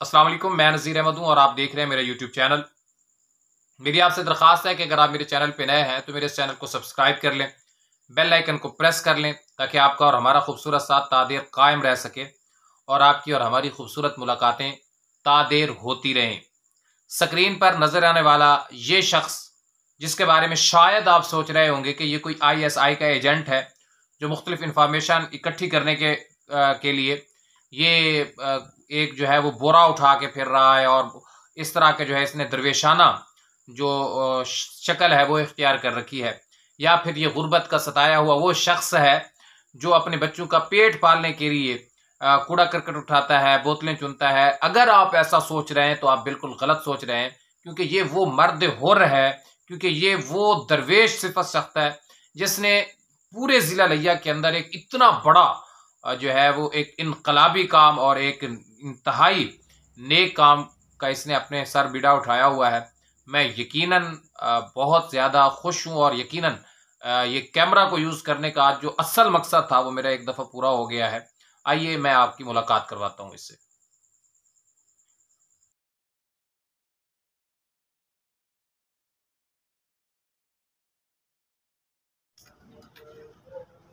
अस्सलाम वालेकुम, मैं नज़ीर अहमद हूँ और आप देख रहे हैं मेरा यूट्यूब चैनल। मेरी आपसे दरख्वास्त है कि अगर आप मेरे चैनल पे नए हैं तो मेरे इस चैनल को सब्सक्राइब कर लें, बेल आइकन को प्रेस कर लें ताकि आपका और हमारा खूबसूरत साथ तादेर कायम रह सके और आपकी और हमारी खूबसूरत मुलाकातें तादेर होती रहें। स्क्रीन पर नज़र आने वाला ये शख्स, जिसके बारे में शायद आप सोच रहे होंगे कि ये कोई ISI का एजेंट है जो मुख्तलिफ इंफॉर्मेशन इकट्ठी करने के लिए ये एक जो है वो बोरा उठा के फिर रहा है और इस तरह के जो है इसने दरवेशाना जो शक्ल है वो इख्तियार कर रखी है, या फिर ये गुर्बत का सताया हुआ वो शख्स है जो अपने बच्चों का पेट पालने के लिए कूड़ा करकट उठाता है, बोतलें चुनता है। अगर आप ऐसा सोच रहे हैं तो आप बिल्कुल गलत सोच रहे हैं, क्योंकि ये वो मर्द हुर्र है, क्योंकि ये वो दरवेश सिफत शख्स है जिसने पूरे ज़िला लिया के अंदर एक इतना बड़ा जो है वो एक इनकलाबी काम और एक इंतहाई नेक काम का इसने अपने सर बीड़ा उठाया हुआ है। मैं यकीनन बहुत ज़्यादा खुश हूँ और यकीनन ये कैमरा को यूज़ करने का आज जो असल मकसद था वो मेरा एक दफ़ा पूरा हो गया है। आइए मैं आपकी मुलाकात करवाता हूँ इससे।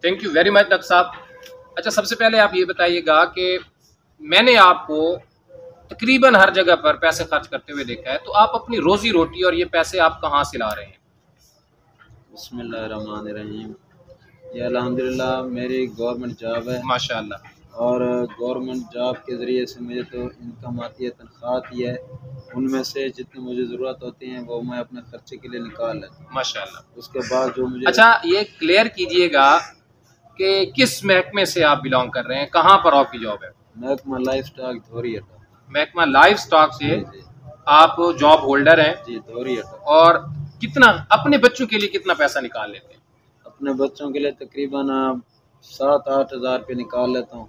Thank you very much doctor साहब। अच्छा, सबसे पहले आप ये बताइएगा कि मैंने आपको तकरीबन हर जगह पर पैसे खर्च करते हुए देखा है, तो आप अपनी रोजी रोटी और ये पैसे आप कहाँ से ला रहे हैं? बिस्मिल्लाहिर्रहमानिर्रहीम। ये अल्हम्दुलिल्लाह मेरी गवर्नमेंट जॉब है माशाल्लाह। और गवर्नमेंट जॉब के ज़रिए से मुझे तो इनकम आती है, तनख्वाह आती है। उनमें से जितनी मुझे ज़रूरत होती है वो मैं अपने खर्चे के लिए निकाल लेता हूँ। माशाल्लाह। उसके बाद जो मुझे अच्छा, ये क्लियर कीजिएगा कि किस महकमे से आप बिलोंग कर रहे हैं, कहाँ पर आपकी जॉब है? महकमा लाइफ स्टॉक धोरी अड्डा। महकमा लाइफ स्टॉक से जी जी आप जॉब होल्डर हैं जी, धोरी अड्डा। और कितना अपने बच्चों के लिए कितना पैसा निकाल लेते हैं? अपने बच्चों के लिए तकरीबन 7-8 हज़ार रुपये निकाल लेता हूँ।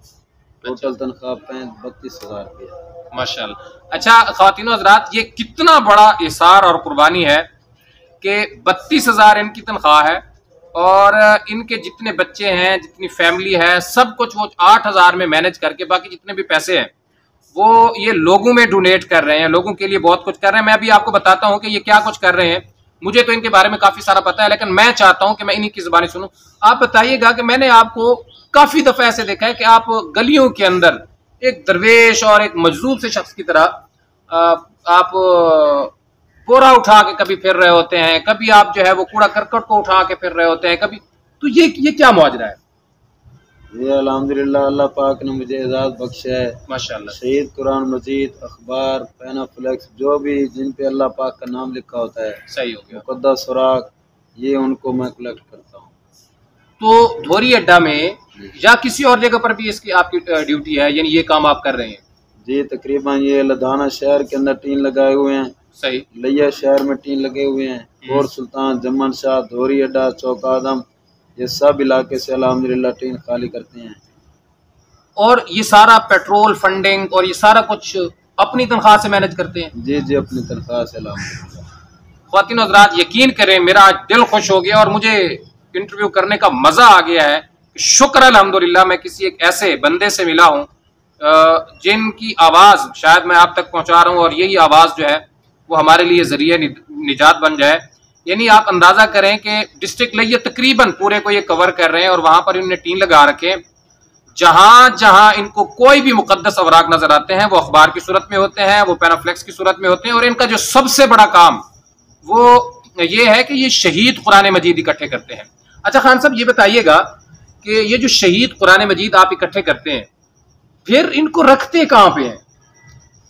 टोटल तनख्वाह 32,000 रुपये। माशाल्लाह। अच्छा ख्वातीनो हज़रात, ये कितना बड़ा इसार और कुर्बानी है कि 32,000 इनकी तनख्वाह है और इनके जितने बच्चे हैं, जितनी फैमिली है, सब कुछ वो 8,000 में मैनेज करके बाकी जितने भी पैसे हैं वो ये लोगों में डोनेट कर रहे हैं, लोगों के लिए बहुत कुछ कर रहे हैं। मैं अभी आपको बताता हूँ कि ये क्या कुछ कर रहे हैं। मुझे तो इनके बारे में काफी सारा पता है, लेकिन मैं चाहता हूँ कि मैं इन्हीं की जुबानी सुनूं। आप बताइएगा कि मैंने आपको काफी दफा ऐसे देखा है कि आप गलियों के अंदर एक दरवेश और एक मजदूर से शख्स की तरह आप बोरा उठा के कभी फिर रहे होते हैं, कभी आप जो है वो कूड़ा करकट को उठा के फिर रहे होते हैं, कभी तो ये क्या मुआजरा है? ये अल्हम्दुलिल्लाह अल्लाह पाक ने मुझे एजाज़ बख्शा है। माशाल्लाह। शहीद, कुरान मजीद, अखबार, पैनाफ्लेक्स, जो भी जिन पे अल्लाह पाक का नाम लिखा होता है, सही हो गया। मुकद्दस सुराग, ये उनको मैं कलेक्ट करता हूँ। तो धोरी अड्डा में या किसी और जगह पर भी इसकी आपकी ड्यूटी है, यानी ये काम आप कर रहे हैं? जी, तकरीबन ये लधाना शहर के अंदर टीन लगाए हुए हैं, सही। लिया शहर में टीन लगे हुए हैं, और सुल्तान, जमन शाह, धोरी अड्डा, चौक आदम, ये सब इलाके से अल्हम्दुलिल्लाह टीन खाली करते हैं। और ये सारा पेट्रोल फंडिंग और ये सारा कुछ अपनी तनख्वाह से मैनेज करते हैं? जी जी, अपनी तनख्वाह से अल्हम्दुलिल्लाह। ख्वातीन हज़रात, यकीन करें मेरा आज दिल खुश हो गया और मुझे इंटरव्यू करने का मजा आ गया है। शुक्र अल्हम्दुलिल्लाह मैं किसी एक ऐसे बंदे से मिला हूँ जिनकी आवाज़ शायद मैं आप तक पहुँचा रहा हूँ और यही आवाज़ जो है वो हमारे लिए ज़रिए निजात बन जाए। यानी आप अंदाज़ा करें कि डिस्ट्रिक्ट लिया तकरीबन पूरे को ये कवर कर रहे हैं और वहाँ पर इन्होंने टीन लगा रखे हैं। जहां जहां इनको कोई भी मुकद्दस अवराक नजर आते हैं वो अखबार की सूरत में होते हैं, वो पैनाफ्लेक्स की सूरत में होते हैं, और इनका जो सबसे बड़ा काम वो ये है कि ये शहीद कुरान मजीद इकट्ठे करते हैं। अच्छा खान साहब, ये बताइएगा कि ये जो शहीद कुरान मजीद आप इकट्ठे करते हैं फिर इनको रखते कहाँ पे हैं?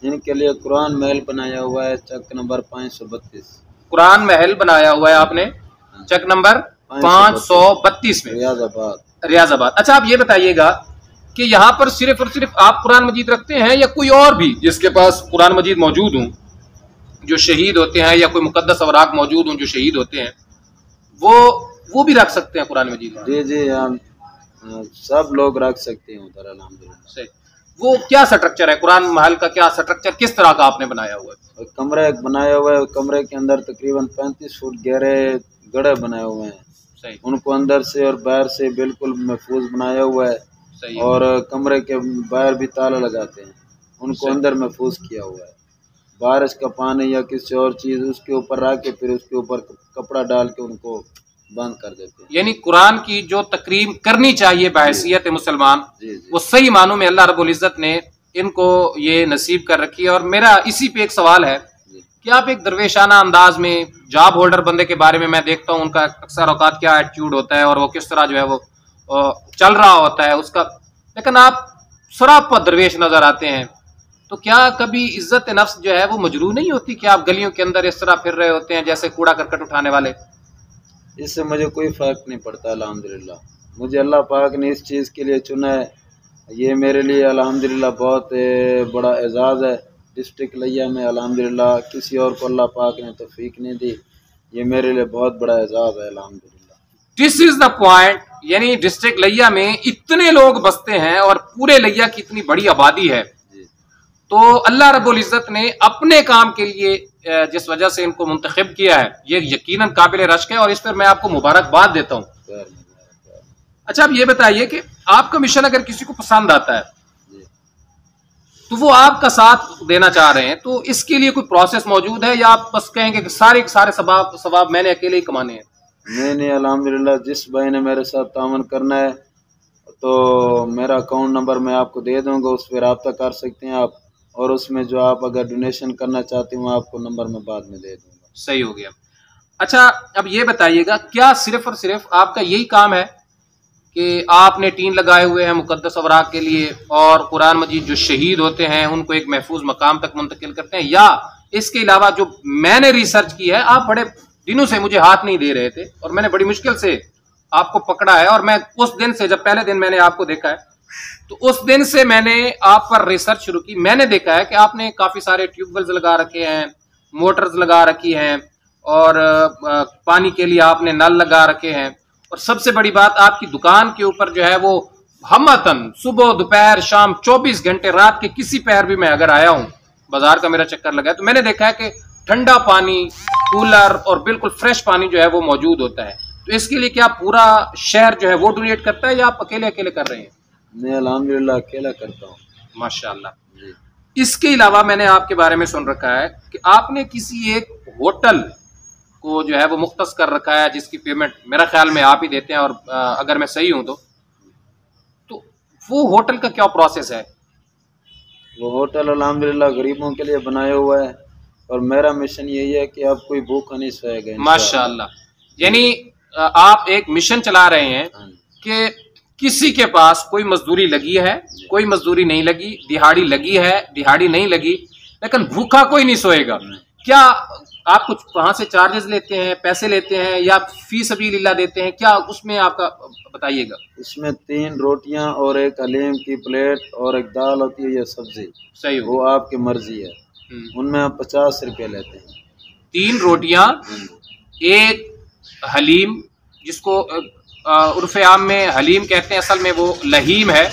इनके लिए कुरान महल बनाया हुआ है, चक नंबर 532। कुरान महल बनाया हुआ है आपने चक नंबर 532 में, रियाजाबाद। अच्छा, आप ये बताइएगा कि यहाँ पर सिर्फ और सिर्फ आप कुरान मजीद रखते हैं या कोई और भी जिसके पास कुरान मजीद मौजूद हों, जो शहीद होते हैं, या कोई मुकद्दस अवराक मौजूद हों जो शहीद होते हैं, वो भी रख सकते हैं कुरान मजीद? जी जी, हम सब लोग रख सकते हैं उधर अल्हम्दुलिल्लाह। सही। वो क्या स्ट्रक्चर है कुरान महल का, क्या स्ट्रक्चर, किस तरह का आपने बनाया हुआ है? कमरा एक बनाया हुआ है, कमरे के अंदर तकरीबन 35 फुट गहरे गड्ढे बनाए हुए हैं। सही। उनको अंदर से और बाहर से बिल्कुल महफूज बनाया हुआ है। सही। और कमरे के बाहर भी ताला लगाते हैं। उनको अंदर महफूज किया हुआ है। बारिश का पानी या किसी और चीज़ उसके ऊपर रख के फिर उसके ऊपर कपड़ा डाल के उनको बंद कर देते हैं। यानी कुरान की जो तकरीम करनी चाहिए बहैसियत मुसलमान, वो जी सही मानों में अल्लाह रब्बुल इज़्ज़त ने इनको ये नसीब कर रखी है। और मेरा इसी पे एक सवाल है कि आप एक दरवेशाना अंदाज में, जॉब होल्डर बंदे के बारे में मैं देखता हूँ उनका अक्सर औकात क्या एटीट्यूड होता है और वो किस तरह जो है वो चल रहा होता है उसका, लेकिन आप सरापा दरवेश नजर आते हैं। तो क्या कभी इज्जत नफ्स जो है वो मजरूह नहीं होती कि आप गलियों के अंदर इस तरह फिर रहे होते हैं जैसे कूड़ा करकट उठाने वाले? इससे मुझे कोई फ़र्क नहीं पड़ता अल्हम्दुलिल्लाह। मुझे अल्लाह पाक ने इस चीज़ के लिए चुना है, ये मेरे लिए अल्हम्दुलिल्लाह बहुत बड़ा एजाज़ है। डिस्ट्रिक्ट लिया में अल्हम्दुलिल्लाह किसी और को अल्लाह पाक ने तौफीक नहीं दी, ये मेरे लिए बहुत बड़ा एजाज़ है अल्हम्दुलिल्लाह। This is the point. यानी डिस्ट्रिक्ट लिया में इतने लोग बसते हैं और पूरे लिया की इतनी बड़ी आबादी है, तो अल्लाह रब्बुल इज़्ज़त ने अपने काम के लिए जिस वजह से इनको मुंतखब किया है, ये यकीनन काबिल रश्क है और इस पर मैं आपको मुबारकबाद देता हूँ। अच्छा, अब ये बताइए कि आपका मिशन अगर किसी को पसंद आता है तो वो आपका साथ देना चाह रहे हैं, तो इसके लिए कोई प्रोसेस मौजूद है या आप बस कहेंगे कि सारे सवाब मैंने अकेले ही कमाने हैं? नहीं, अल्हम्दुलिल्लाह जिस भाई ने मेरे साथ तावन करना है तो मेरा अकाउंट नंबर मैं आपको दे दूंगा, उस पर रब्ता कर सकते हैं आप, और उसमें जो आप अगर डोनेशन करना चाहते हो आपको नंबर मैं बाद में दे दूंगा। सही हो गया। अच्छा, अब ये बताइएगा, क्या सिर्फ और सिर्फ आपका यही काम है कि आपने टीन लगाए हुए हैं मुकद्दस अवराक के लिए और कुरान मजीद जो शहीद होते हैं उनको एक महफूज मकाम तक मुंतकिल करते हैं, या इसके अलावा जो मैंने रिसर्च की है, आप बड़े दिनों से मुझे हाथ नहीं दे रहे थे और मैंने बड़ी मुश्किल से आपको पकड़ा है, और मैं उस दिन से, जब पहले दिन मैंने आपको देखा है तो उस दिन से मैंने आप पर रिसर्च शुरू की। मैंने देखा है कि आपने काफी सारे ट्यूबवेल्स लगा रखे हैं, मोटर्स लगा रखी हैं और पानी के लिए आपने नल लगा रखे हैं, और सबसे बड़ी बात आपकी दुकान के ऊपर जो है वो हमतन सुबह दोपहर शाम 24 घंटे, रात के किसी पहर भी मैं अगर आया हूँ, बाजार का मेरा चक्कर लगा है, तो मैंने देखा है कि ठंडा पानी, कूलर और बिल्कुल फ्रेश पानी जो है वो मौजूद होता है। तो इसके लिए क्या पूरा शहर जो है वो डोनेट करता है या आप अकेले अकेले कर रहे हैं? मैं अल्हम्दुलिल्लाह अकेला करता हूँ। माशाल्लाह। इसके अलावा मैंने आपके बारे में सुन रखा है कि आपने किसी एक होटल को जो है वो मुख्तस कर रखा है जिसकी पेमेंट मेरा ख्याल में आप ही देते हैं, और अगर मैं सही हूं तो वो होटल का क्या प्रोसेस है? वो होटल अल्हम्दुलिल्लाह गरीबों के लिए बनाया हुआ है और मेरा मिशन यही है कि अब कोई भूखा नहीं सोएगा। माशाल्लाह। यानी आप एक मिशन चला रहे हैं कि किसी के पास कोई मजदूरी लगी है, कोई मजदूरी नहीं लगी, दिहाड़ी लगी है, दिहाड़ी नहीं लगी, लेकिन भूखा कोई नहीं सोएगा। क्या आप कुछ वहां से चार्जेस लेते हैं, पैसे लेते हैं या फी सबीलिल्लाह देते हैं? क्या उसमें आपका बताइएगा। इसमें 3 रोटियां और एक हलीम की प्लेट और एक दाल होती है या सब्जी, सही वो आपकी मर्जी है। उनमें आप 50 रुपये लेते हैं। 3 रोटियां, एक हलीम जिसको उर्फ़े आम में हलीम कहते हैं, असल में वो लहीम है,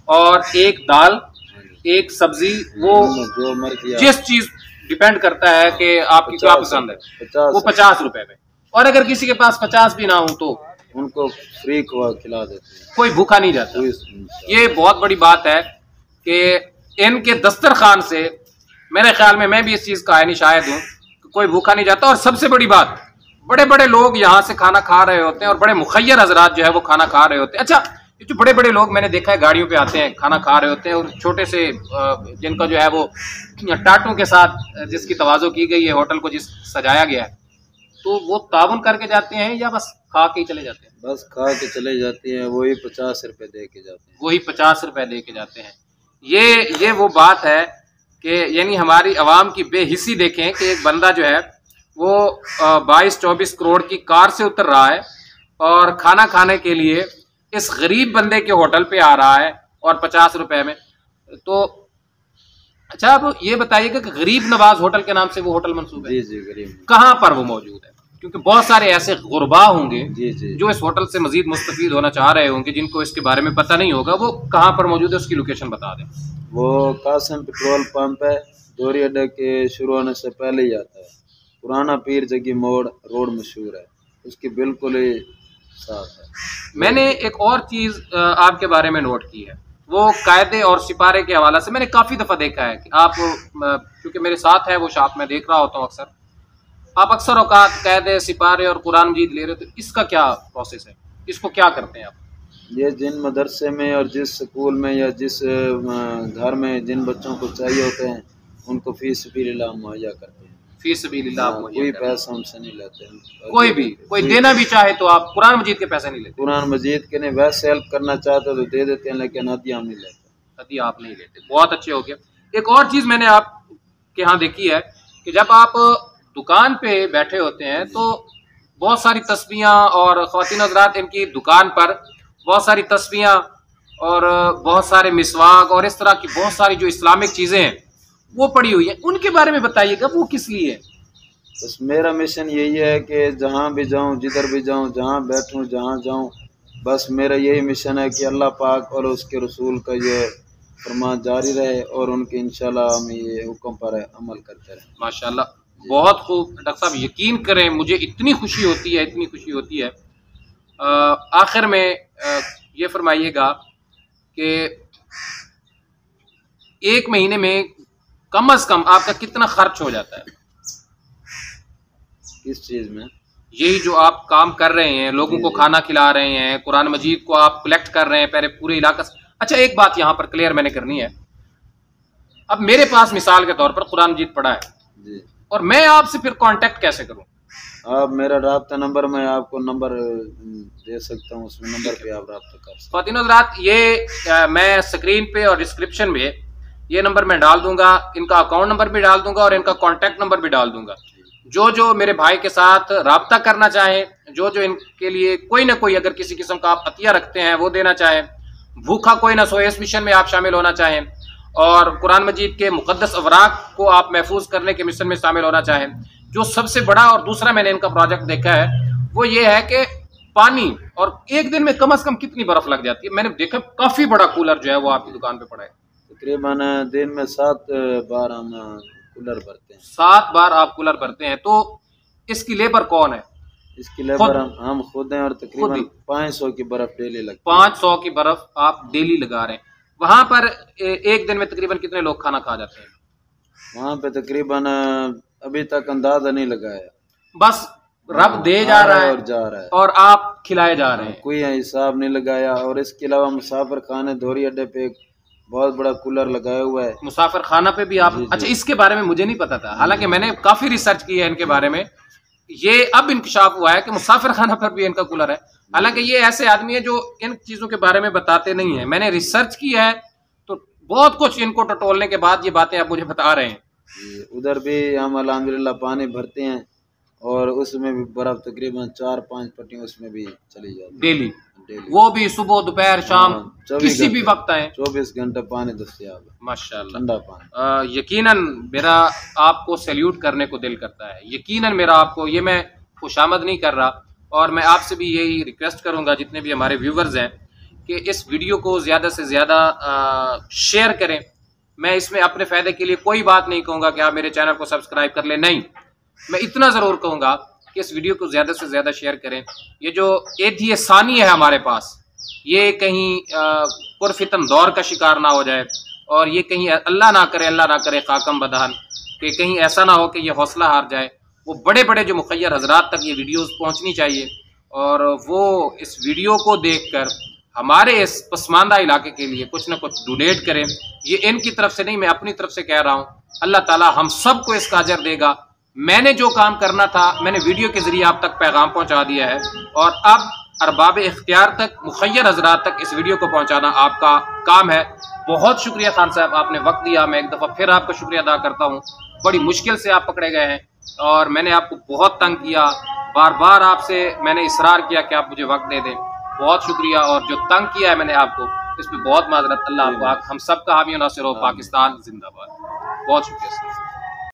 और एक दाल, एक सब्जी, वो जो मर्जी, जिस चीज डिपेंड करता है कि आपकी क्या पसंद है, वो 50 रुपए में। और अगर किसी के पास 50 भी ना हो तो उनको फ्री खिला देते हैं, कोई भूखा नहीं जाता। ये बहुत बड़ी बात है कि इनके दस्तरखान से मेरे ख्याल में, मैं भी इस चीज का आयनी शायद हूँ, कोई भूखा नहीं जाता। और सबसे बड़ी बात, बड़े बड़े लोग यहाँ से खाना खा रहे होते हैं और बड़े मुखय्यर हजरात जो है वो खाना खा रहे होते हैं। अच्छा, ये जो बड़े बड़े लोग मैंने देखा है गाड़ियों पे आते हैं, खाना खा रहे होते हैं, और छोटे से जिनका जो है वो टाटों के साथ जिसकी तवाज़ो की गई है, होटल को जिस सजाया गया है, तो वो ताउन करके जाते हैं या बस खा के ही चले जाते हैं? बस खा के चले जाते हैं, वही 50 रुपये दे के जाते हैं। वही 50 रुपये दे के जाते हैं। ये वो बात है कि यानी हमारी आवाम की बेहिसी देखें कि एक बंदा जो है वो 22-24 करोड़ की कार से उतर रहा है और खाना खाने के लिए इस गरीब बंदे के होटल पे आ रहा है और 50 रुपए में। तो अच्छा, आप ये बताइएगा कि गरीब नवाज होटल के नाम से वो होटल मंसूब है? जी जी, गरीब। कहाँ पर वो मौजूद है? क्योंकि बहुत सारे ऐसे गुरबा होंगे जी जी जो इस होटल से मजीद मुस्तफीद होना चाह रहे होंगे, जिनको इसके बारे में पता नहीं होगा। वो कहाँ पर मौजूद है, उसकी लोकेशन बता दें। वो कासिम पेट्रोल पंप है, दोरी अड्डे के शुरू होने से पहले ही आता है। पुराना पीर जगी मोड़ रोड मशहूर है, उसकी बिल्कुल ही साथ है। मैंने एक और चीज़ आपके बारे में नोट की है वो कायदे और सिपारे के हवाले से मैंने काफ़ी दफ़ा देखा है कि आप, क्योंकि मेरे साथ है वो शॉप, मैं देख रहा होता हूँ अक्सर, आप अक्सर औकात कायदे सिपारे और कुरान मजीद ले रहे हो, तो इसका क्या प्रोसेस है, इसको क्या करते हैं आप? ये जिन मदरसे में और जिस स्कूल में या जिस घर में जिन बच्चों को चाहिए होते हैं उनको फी सबिलिल्लाह मुहैया करते हैं। फी सबिलिल्लाह कोई पैसा हमसे नहीं लेते हैं। कोई देना भी चाहे तो आप कुरान मजीद के पैसे नहीं लेते? कुरान मजीद के नहीं, वैसे हेल्प करना चाहते तो दे देते हैं, लेकिन हदिया हम नहीं लेते। हदिया आप नहीं लेते, बहुत अच्छे हो गया। एक और चीज़ मैंने आपके यहाँ देखी है कि जब आप दुकान पे बैठे होते हैं तो बहुत सारी तस्बीहां, और ख़वातीन हज़रात इनकी दुकान पर बहुत सारी तस्बीहां और बहुत सारे मिसवाक और इस तरह की बहुत सारी जो इस्लामिक चीज़ें हैं वो पड़ी हुई हैं, उनके बारे में बताइएगा, वो किस लिए है? बस मेरा मिशन यही है कि जहाँ भी जाऊँ, जिधर भी जाऊँ, जहाँ बैठूँ, जहाँ जाऊँ, बस मेरा यही मिशन है कि अल्लाह पाक और उसके रसूल का ये फरमान जारी रहे और उनके इंशाल्लाह हम ये हुक्म पर अमल करते रहें। माशाल्लाह, बहुत खूब। डॉक्टर साहब यकीन करें, मुझे इतनी खुशी होती है, इतनी खुशी होती है। आखिर में ये फरमाइएगा कि एक महीने में कम से कम आपका कितना खर्च हो जाता है? किस चीज़ में? यही जो आप काम कर रहे हैं, लोगों को खाना खिला रहे हैं, कुरान मजीद को आप कलेक्ट कर रहे हैं पहले पूरे इलाका से। अच्छा, एक बात यहाँ पर क्लियर मैंने करनी है। अब मेरे पास मिसाल के तौर पर कुरान मजीद पड़ा है जी, और मैं आपसे फिर कांटेक्ट कैसे करूं? आप मेरा राब्ता नंबर, मैं आपको नंबर दे सकता हूँ, उसमें नंबर पे आप राब्ता कर सकते हैं। ख़वातीन हज़रात, ये मैं स्क्रीन पे और डिस्क्रिप्शन में ये नंबर मैं डाल दूंगा, इनका अकाउंट नंबर भी डाल दूंगा और इनका कॉन्टैक्ट नंबर भी डाल दूंगा। जो मेरे भाई के साथ राब्ता करना चाहें, जो इनके लिए कोई ना कोई अगर किसी किस्म का आप अतिया रखते हैं वो देना चाहें, भूखा कोई ना सोए इस मिशन में आप शामिल होना चाहें, और कुरान मजीद के मुक़द्दस अवराक को आप महफूज करने के मिशन में शामिल होना चाहें, जो सबसे बड़ा और दूसरा मैंने इनका प्रोजेक्ट देखा है वो ये है कि पानी, और एक दिन में कम से कम कितनी बर्फ लग जाती है? मैंने देखा काफ़ी बड़ा कूलर जो है वो आपकी दुकान पे पड़ा है। तकरीबन दिन में 7 बार हम कूलर भरते हैं। 7 बार आप कूलर भरते हैं? तो इसकी लेबर कौन है? इसकी लेबर हम खुद हैं, और तकरीबन 500 की बर्फ डेली लगती है। 500 की बर्फ आप डेली लगा रहे हैं। वहां पर एक दिन में तकरीबन कितने लोग खाना खा जाते हैं? वहाँ पे तकरीबन अभी तक अंदाजा नहीं लगाया, बस रब दे जा रहा है और जा रहा है और आप खिलाए जा रहे हैं, कोई हिसाब नहीं लगाया। और इसके अलावा मुसाफिर खाने धोरी अड्डे पे एक बहुत बड़ा कूलर लगाया हुआ है। मुसाफिर खाना पे भी आप? अच्छा, इसके बारे में मुझे नहीं पता था, हालांकि मैंने काफी रिसर्च की है इनके बारे में। ये अब इंकशाफ हुआ है कि मुसाफिर खाना पर भी इनका कूलर है। हालांकि ये ऐसे आदमी है जो इन चीजों के बारे में बताते नहीं है। मैंने रिसर्च की है तो बहुत कुछ इनको टटोलने के बाद ये बातें आप मुझे बता रहे हैं। उधर भी हम अल्हम्दुलिल्लाह पानी भरते हैं और उसमें भी बर्फ तकरीबन 4-5 पट्टियां उसमें भी चली जाती है डेली। वो भी सुबह दोपहर शाम किसी भी वक्त आए, 24 घंटे पानी दस्तयाब है माशाल्लाह। ठंडा पानी। यकीनन मेरा आपको सैल्यूट करने को दिल करता है, यकीनन मेरा आपको, ये मैं खुशामद नहीं कर रहा, और मैं आपसे भी यही रिक्वेस्ट करूंगा जितने भी हमारे व्यूवर्स हैं कि इस वीडियो को ज़्यादा से ज़्यादा शेयर करें। मैं इसमें अपने फ़ायदे के लिए कोई बात नहीं कहूँगा कि आप मेरे चैनल को सब्सक्राइब कर लें, नहीं, मैं इतना ज़रूर कहूँगा कि इस वीडियो को ज़्यादा से ज़्यादा शेयर करें। ये जो एथी सानी है हमारे पास, ये कहीं पुरफितन दौर का शिकार ना हो जाए, और ये कहीं अल्लाह ना करे खाकम बदहन, कि कहीं ऐसा ना हो कि ये हौसला हार जाए। वो बड़े बड़े जो मुखय्यर हजरात तक ये वीडियोस पहुंचनी चाहिए, और वो इस वीडियो को देखकर हमारे इस पसमानदा इलाके के लिए कुछ ना कुछ डोनेट करें। ये इनकी तरफ से नहीं, मैं अपनी तरफ से कह रहा हूँ। अल्लाह ताला हम सबको इसका अजर देगा। मैंने जो काम करना था मैंने वीडियो के ज़रिए आप तक पैगाम पहुँचा दिया है, और अब अरबाब इख्तियार तक, मुखय्यर हजरात तक इस वीडियो को पहुँचाना आपका काम है। बहुत शुक्रिया खान साहब, आपने वक्त दिया। मैं एक दफ़ा फिर आपका शुक्रिया अदा करता हूँ। बड़ी मुश्किल से आप पकड़े गए हैं और मैंने आपको बहुत तंग किया, बार बार आपसे मैंने इसरार किया कि आप मुझे वक्त दे दें। बहुत शुक्रिया, और जो तंग किया है मैंने आपको, इस पर बहुत माजरत। अल्लाह आपको, हम सब का हामी नासिर हो। पाकिस्तान जिंदाबाद। बहुत शुक्रिया सर।